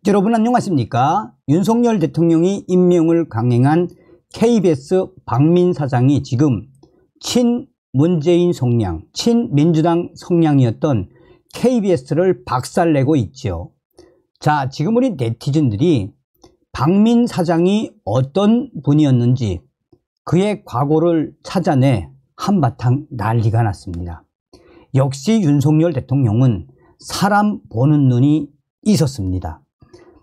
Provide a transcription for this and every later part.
여러분 안녕하십니까? 윤석열 대통령이 임명을 강행한 KBS 박민 사장이 지금 친문재인 성향, 친민주당 성향이었던 KBS를 박살내고 있죠. 자, 지금 우리 네티즌들이 박민 사장이 어떤 분이었는지 그의 과거를 찾아내 한바탕 난리가 났습니다. 역시 윤석열 대통령은 사람 보는 눈이 있었습니다.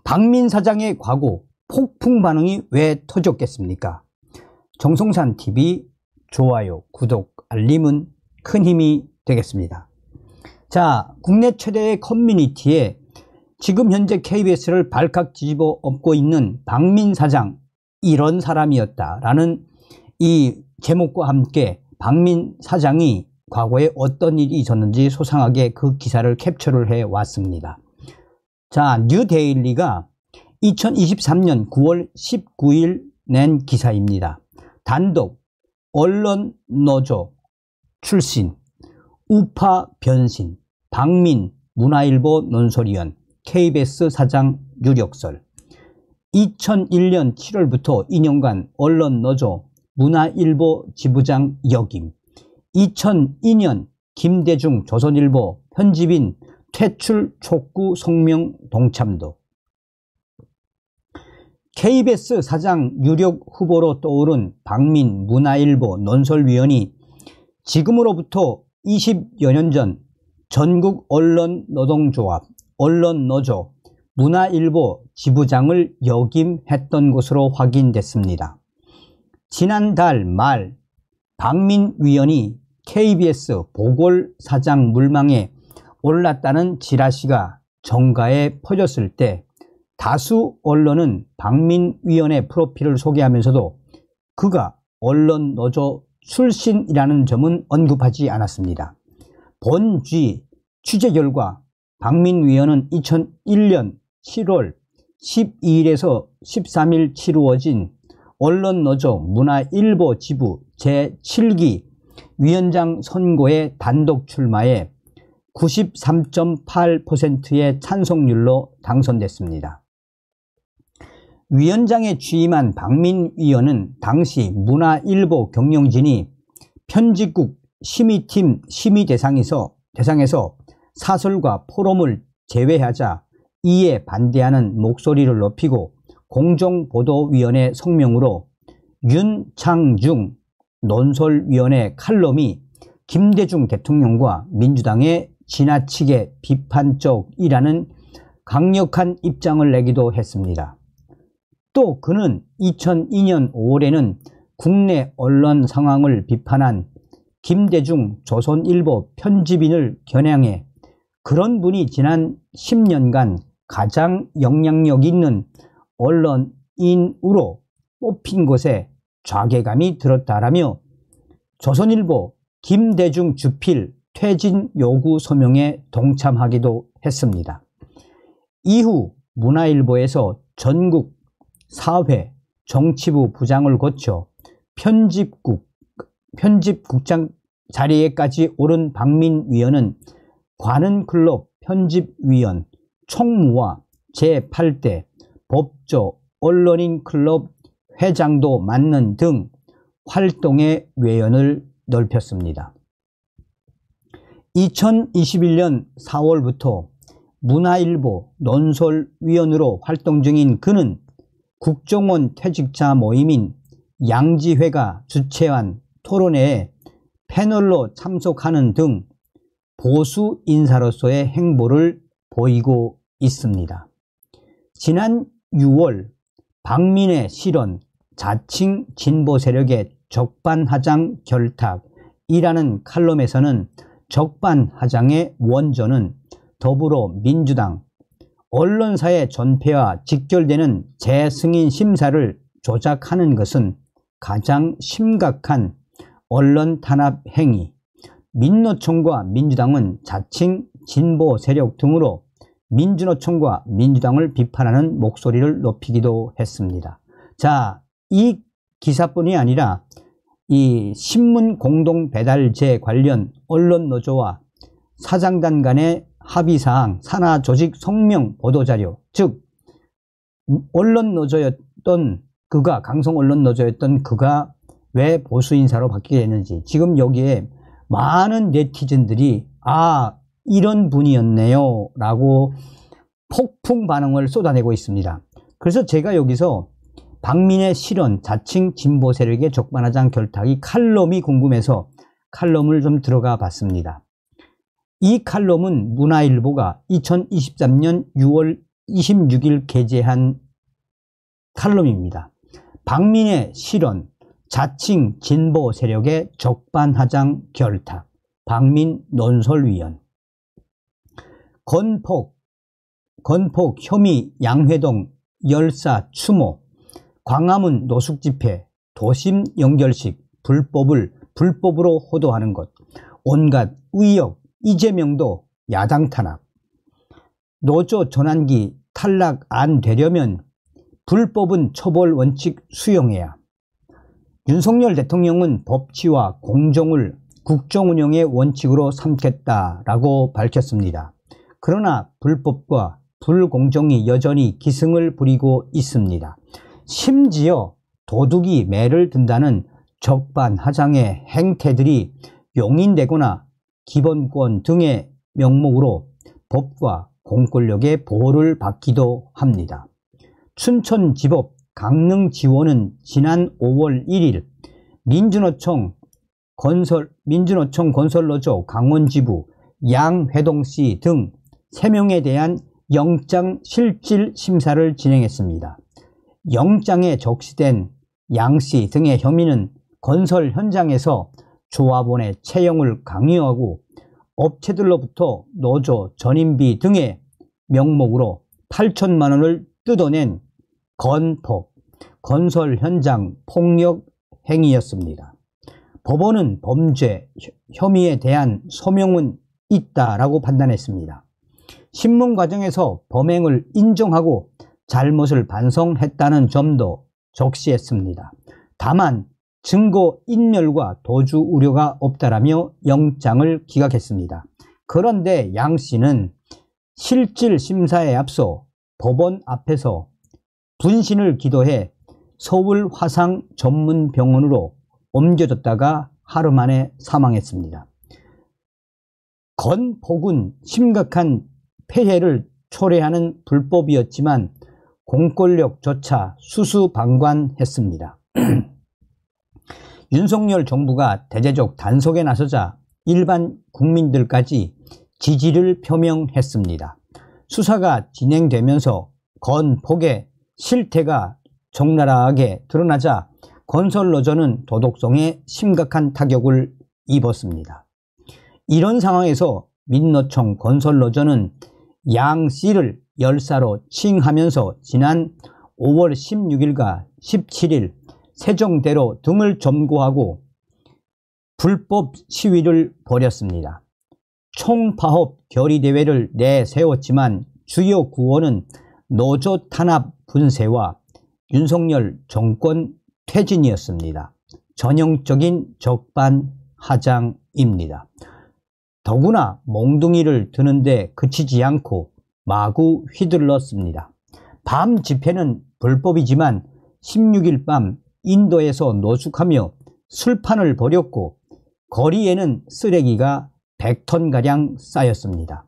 박민 사장의 과거 폭풍 반응이 왜 터졌겠습니까? 정성산TV 좋아요, 구독, 알림은 큰 힘이 되겠습니다. 자, 국내 최대의 커뮤니티에 지금 현재 KBS를 발칵 뒤집어 엎고 있는 박민 사장, 이런 사람이었다라는 이 제목과 함께 박민 사장이 과거에 어떤 일이 있었는지 소상하게 그 기사를 캡처를 해 왔습니다. 자, 뉴데일리가 2023년 9월 19일 낸 기사입니다. 단독 언론 노조 출신 우파 변신 박민 문화일보 논설위원 KBS 사장 유력설. 2001년 7월부터 2년간 언론 노조 문화일보 지부장 역임. 2002년 김대중 조선일보 편집인 퇴출 촉구 성명 동참도. KBS 사장 유력 후보로 떠오른 박민 문화일보 논설위원이 지금으로부터 20여 년 전 전국 언론노동조합 언론노조 문화일보 지부장을 역임했던 것으로 확인됐습니다. 지난달 말 박민 위원이 KBS 보궐사장 물망에 올랐다는 지라시가 정가에 퍼졌을 때 다수 언론은 박민 위원의 프로필을 소개하면서도 그가 언론노조 출신이라는 점은 언급하지 않았습니다. 본쥐 취재 결과 박민 위원은 2001년 7월 12일에서 13일 치루어진 언론노조 문화일보 지부 제7기 위원장 선거에 단독 출마해 93.8%의 찬성률로 당선됐습니다. 위원장에 취임한 박민 위원은 당시 문화일보 경영진이 편집국 심의팀 심의 대상에서 사설과 포럼을 제외하자 이에 반대하는 목소리를 높이고 공정보도위원회 성명으로 윤창중 논설위원회 칼럼이 김대중 대통령과 민주당의 지나치게 비판적이라는 강력한 입장을 내기도 했습니다. 또 그는 2002년 5월에는 국내 언론 상황을 비판한 김대중 조선일보 편집인을 겨냥해 그런 분이 지난 10년간 가장 영향력 있는 언론인으로 뽑힌 것에 좌괴감이 들었다라며 조선일보 김대중 주필 퇴진 요구 서명에 동참하기도 했습니다. 이후 문화일보에서 전국 사회 정치부 부장을 거쳐 편집국장 자리에까지 오른 박민 위원은 관은클럽 편집위원, 총무와 제8대 법조 언론인클럽 회장도 맡는 등 활동의 외연을 넓혔습니다. 2021년 4월부터 문화일보 논설위원으로 활동 중인 그는 국정원 퇴직자 모임인 양지회가 주최한 토론회에 패널로 참석하는 등 보수 인사로서의 행보를 보이고 있습니다. 지난 6월 박민의 실언, 자칭 진보 세력의 적반하장 결탁이라는 칼럼에서는 적반하장의 원조는 더불어민주당, 언론사의 전폐와 직결되는 재승인 심사를 조작하는 것은 가장 심각한 언론 탄압 행위, 민노총과 민주당은 자칭 진보 세력 등으로 민주노총과 민주당을 비판하는 목소리를 높이기도 했습니다. 자, 이 기사뿐이 아니라 이 신문 공동 배달제 관련 언론노조와 사장단 간의 합의사항 산하 조직 성명 보도자료, 즉 언론 노조였던 그가, 강성 언론 노조였던 그가 왜 보수 인사로 바뀌게 됐는지, 지금 여기에 많은 네티즌들이 이런 분이었네요 라고 폭풍 반응을 쏟아내고 있습니다. 그래서 제가 여기서 박민의 실언, 자칭 진보 세력의 적반하장 결탁이 칼럼이 궁금해서 칼럼을 좀 들어가 봤습니다. 이 칼럼은 문화일보가 2023년 6월 26일 게재한 칼럼입니다. 박민의 실언, 자칭 진보 세력의 적반하장 결탁, 박민 논설위원. 건폭, 혐의, 양회동, 열사, 추모, 광화문 노숙집회, 도심 연결식, 불법으로 호도하는 것, 온갖 의혹, 이재명도 야당 탄압, 노조 전환기 탈락 안 되려면 불법은 처벌 원칙 수용해야. 윤석열 대통령은 법치와 공정을 국정 운영의 원칙으로 삼겠다라고 밝혔습니다. 그러나 불법과 불공정이 여전히 기승을 부리고 있습니다. 심지어 도둑이 매를 든다는 적반하장의 행태들이 용인되거나 기본권 등의 명목으로 법과 공권력의 보호를 받기도 합니다. 춘천지법 강릉지원은 지난 5월 1일 민주노총 건설노조 강원지부 양회동씨 등 3명에 대한 영장 실질 심사를 진행했습니다. 영장에 적시된 양씨 등의 혐의는 건설 현장에서 조합원의 채용을 강요하고 업체들로부터 노조 전임비 등의 명목으로 8천만 원을 뜯어낸 건폭, 건설 현장 폭력 행위였습니다. 법원은 범죄 혐의에 대한 소명은 있다라고 판단했습니다. 신문 과정에서 범행을 인정하고 잘못을 반성했다는 점도 적시했습니다. 다만 증거 인멸과 도주 우려가 없다라며 영장을 기각했습니다. 그런데 양 씨는 실질 심사에 앞서 법원 앞에서 분신을 기도해 서울 화상 전문병원으로 옮겨졌다가 하루 만에 사망했습니다. 건폭은 심각한 폐해를 초래하는 불법이었지만 공권력조차 수수방관했습니다. 윤석열 정부가 대대적 단속에 나서자 일반 국민들까지 지지를 표명했습니다. 수사가 진행되면서 건폭의 실태가 적나라하게 드러나자 건설노조는 도덕성에 심각한 타격을 입었습니다. 이런 상황에서 민노총 건설노조는 양 씨를 열사로 칭하면서 지난 5월 16일과 17일 세종대로 등을 점거하고 불법 시위를 벌였습니다. 총파업 결의대회를 내세웠지만 주요 구호는 노조 탄압 분쇄와 윤석열 정권 퇴진이었습니다. 전형적인 적반하장입니다. 더구나 몽둥이를 드는데 그치지 않고 마구 휘둘렀습니다. 밤 집회는 불법이지만 16일 밤 인도에서 노숙하며 술판을 벌였고 거리에는 쓰레기가 100톤가량 쌓였습니다.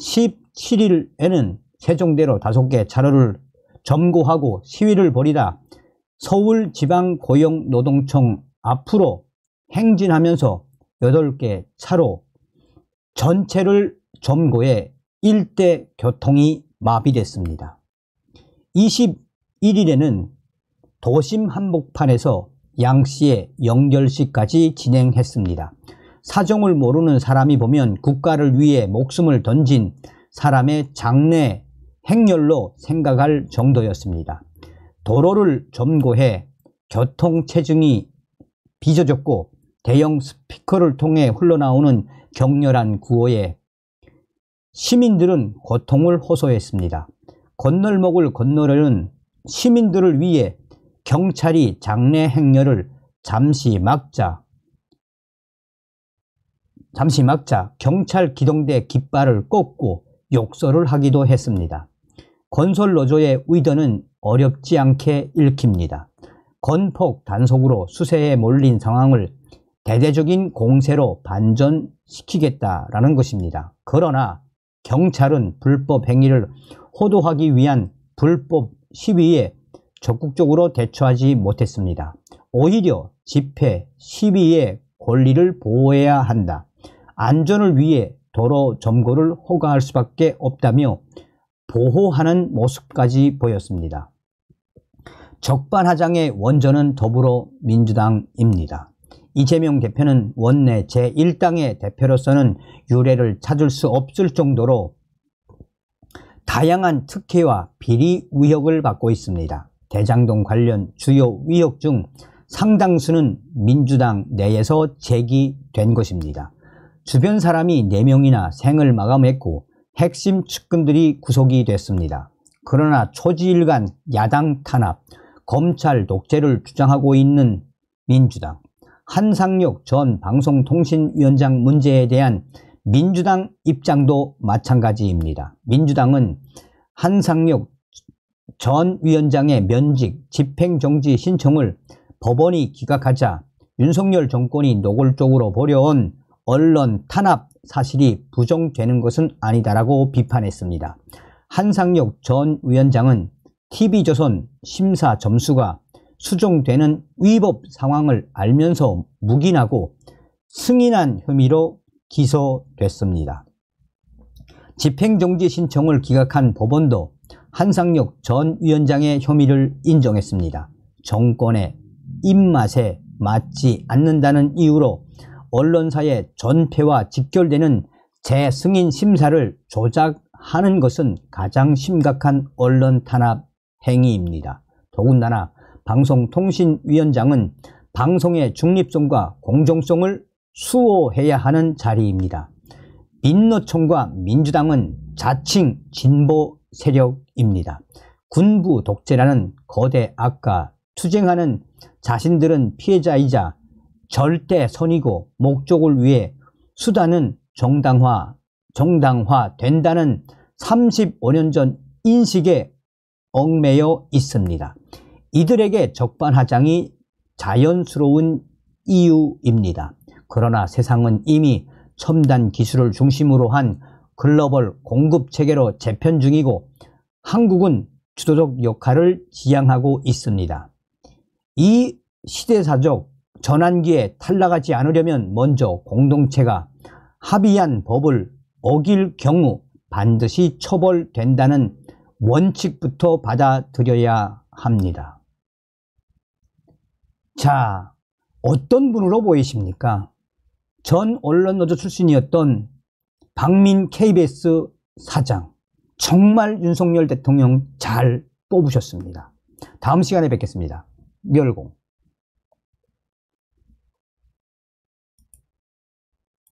17일에는 세종대로 5개 차로를 점거하고 시위를 벌이다 서울지방고용노동청 앞으로 행진하면서 8개 차로 전체를 점거해 일대 교통이 마비됐습니다. 21일에는 도심 한복판에서 양씨의 연결식까지 진행했습니다. 사정을 모르는 사람이 보면 국가를 위해 목숨을 던진 사람의 장래 행렬로 생각할 정도였습니다. 도로를 점거해 교통체증이 빚어졌고 대형 스피커를 통해 흘러나오는 격렬한 구호에 시민들은 고통을 호소했습니다. 건널목을 건너려는 시민들을 위해 경찰이 장례 행렬을 잠시 막자 경찰 기동대 깃발을 꽂고 욕설을 하기도 했습니다. 건설노조의 의도는 어렵지 않게 읽힙니다. 건폭 단속으로 수세에 몰린 상황을 대대적인 공세로 반전시키겠다라는 것입니다. 그러나 경찰은 불법 행위를 호도하기 위한 불법 시위에 적극적으로 대처하지 못했습니다. 오히려 집회, 시위의 권리를 보호해야 한다. 안전을 위해 도로 점거를 허가할 수밖에 없다며 보호하는 모습까지 보였습니다. 적반하장의 원전은 더불어민주당입니다. 이재명 대표는 원내 제1당의 대표로서는 유례를 찾을 수 없을 정도로 다양한 특혜와 비리 의혹을 받고 있습니다. 대장동 관련 주요 의혹 중 상당수는 민주당 내에서 제기된 것입니다. 주변 사람이 4명이나 생을 마감했고 핵심 측근들이 구속이 됐습니다. 그러나 초지일간 야당 탄압, 검찰 독재를 주장하고 있는 민주당, 한상혁 전 방송통신위원장 문제에 대한 민주당 입장도 마찬가지입니다. 민주당은 한상혁 전 위원장의 면직, 집행정지 신청을 법원이 기각하자 윤석열 정권이 노골적으로 벌여온 언론 탄압 사실이 부정되는 것은 아니다라고 비판했습니다. 한상혁 전 위원장은 TV조선 심사 점수가 수정되는 위법 상황을 알면서 묵인하고 승인한 혐의로 기소됐습니다. 집행정지 신청을 기각한 법원도 한상혁 전 위원장의 혐의를 인정했습니다. 정권의 입맛에 맞지 않는다는 이유로 언론사의 전폐와 직결되는 재승인 심사를 조작하는 것은 가장 심각한 언론 탄압 행위입니다. 더군다나 방송통신위원장은 방송의 중립성과 공정성을 수호해야 하는 자리입니다. 민노총과 민주당은 자칭 진보 세력입니다. 군부 독재라는 거대 악과 투쟁하는 자신들은 피해자이자 절대선이고 목적을 위해 수단은 정당화된다는 35년 전 인식에 얽매여 있습니다. 이들에게 적반하장이 자연스러운 이유입니다. 그러나 세상은 이미 첨단 기술을 중심으로 한 글로벌 공급체계로 재편 중이고 한국은 주도적 역할을 지향하고 있습니다. 이 시대사적 전환기에 탈락하지 않으려면 먼저 공동체가 합의한 법을 어길 경우 반드시 처벌된다는 원칙부터 받아들여야 합니다. 자, 어떤 분으로 보이십니까? 전 언론노조 출신이었던 박민 KBS 사장, 정말 윤석열 대통령 잘 뽑으셨습니다. 다음 시간에 뵙겠습니다. 멸공.